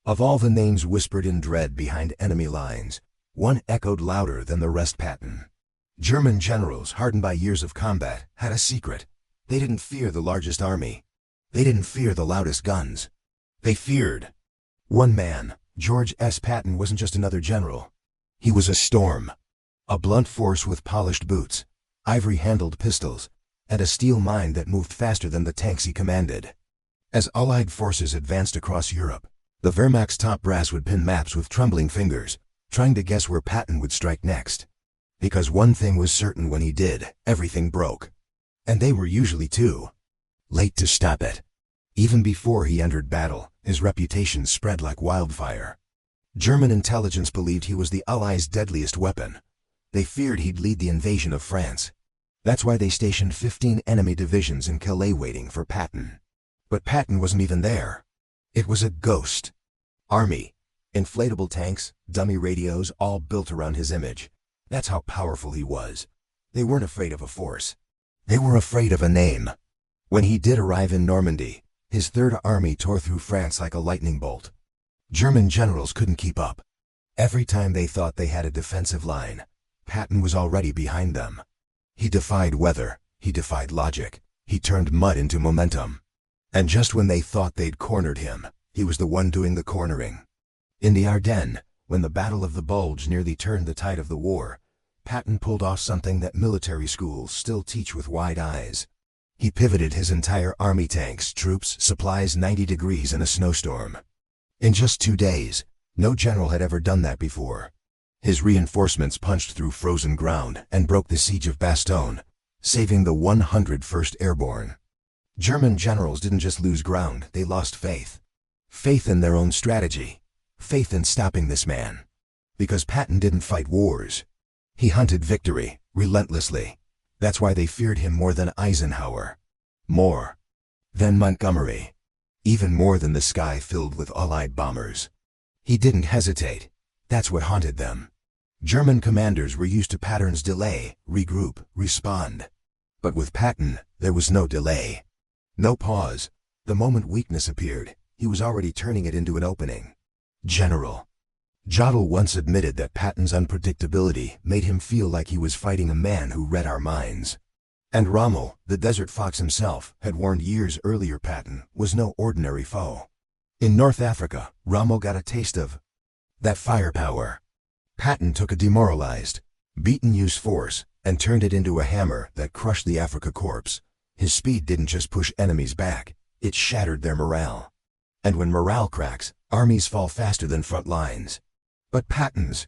Of all the names whispered in dread behind enemy lines, one echoed louder than the rest: Patton. German generals, hardened by years of combat, had a secret. They didn't fear the largest army. They didn't fear the loudest guns. They feared one man. George S. Patton wasn't just another general. He was a storm. A blunt force with polished boots, ivory-handled pistols, and a steel mind that moved faster than the tanks he commanded. As Allied forces advanced across Europe, the Wehrmacht's top brass would pin maps with trembling fingers, trying to guess where Patton would strike next. Because one thing was certain: when he did, everything broke. And they were usually too late to stop it. Even before he entered battle, his reputation spread like wildfire. German intelligence believed he was the Allies' deadliest weapon. They feared he'd lead the invasion of France. That's why they stationed 15 enemy divisions in Calais waiting for Patton. But Patton wasn't even there. It was a ghost army. Inflatable tanks, dummy radios, all built around his image. That's how powerful he was. They weren't afraid of a force. They were afraid of a name. When he did arrive in Normandy, his Third Army tore through France like a lightning bolt. German generals couldn't keep up. Every time they thought they had a defensive line, Patton was already behind them. He defied weather, he defied logic, he turned mud into momentum. And just when they thought they'd cornered him, he was the one doing the cornering. In the Ardennes, when the Battle of the Bulge nearly turned the tide of the war, Patton pulled off something that military schools still teach with wide eyes. He pivoted his entire army, tanks, troops, supplies 90 degrees in a snowstorm. In just 2 days, no general had ever done that before. His reinforcements punched through frozen ground and broke the siege of Bastogne, saving the 101st Airborne. German generals didn't just lose ground, they lost faith. Faith in their own strategy. Faith in stopping this man. Because Patton didn't fight wars. He hunted victory, relentlessly. That's why they feared him more than Eisenhower. More than Montgomery. Even more than the sky filled with Allied bombers. He didn't hesitate. That's what haunted them. German commanders were used to Patton's delay, regroup, respond. But with Patton, there was no delay. No pause. The moment weakness appeared, he was already turning it into an opening. General Jodl once admitted that Patton's unpredictability made him feel like he was fighting a man who read our minds. And Rommel, the Desert Fox himself, had warned years earlier Patton was no ordinary foe. In North Africa, Rommel got a taste of that firepower. Patton took a demoralized, beaten used force and turned it into a hammer that crushed the Afrika Korps. His speed didn't just push enemies back, it shattered their morale. And when morale cracks, armies fall faster than front lines. But Patton's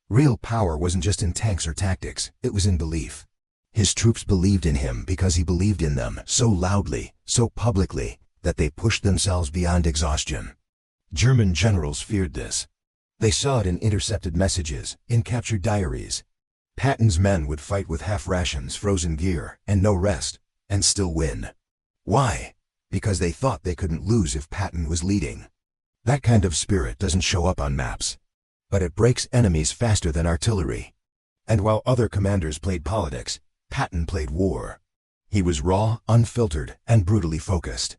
real power wasn't just in tanks or tactics, it was in belief. His troops believed in him because he believed in them so loudly, so publicly, that they pushed themselves beyond exhaustion. German generals feared this. They saw it in intercepted messages, in captured diaries. Patton's men would fight with half rations, frozen gear, and no rest, and still win. Why? Because they thought they couldn't lose if Patton was leading. That kind of spirit doesn't show up on maps. But it breaks enemies faster than artillery. And while other commanders played politics, Patton played war. He was raw, unfiltered, and brutally focused.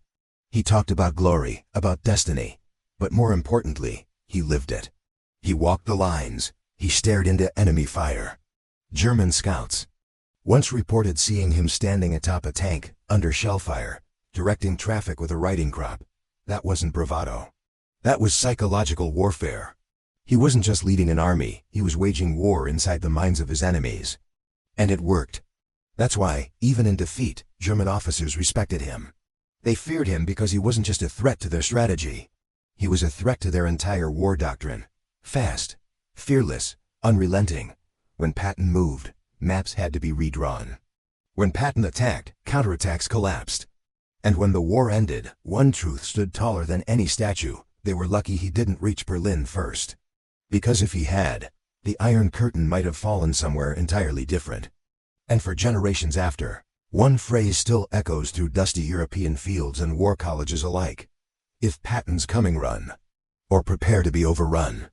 He talked about glory, about destiny, but more importantly, he lived it. He walked the lines, he stared into enemy fire. German scouts once reported seeing him standing atop a tank, under shell fire, directing traffic with a riding crop. That wasn't bravado. That was psychological warfare. He wasn't just leading an army, he was waging war inside the minds of his enemies. And it worked. That's why, even in defeat, German officers respected him. They feared him because he wasn't just a threat to their strategy. He was a threat to their entire war doctrine. Fast, fearless, unrelenting. When Patton moved, maps had to be redrawn. When Patton attacked, counterattacks collapsed. And when the war ended, one truth stood taller than any statue: they were lucky he didn't reach Berlin first. Because if he had, the Iron Curtain might have fallen somewhere entirely different. And for generations after, one phrase still echoes through dusty European fields and war colleges alike: if Patton's coming, run. Or prepare to be overrun.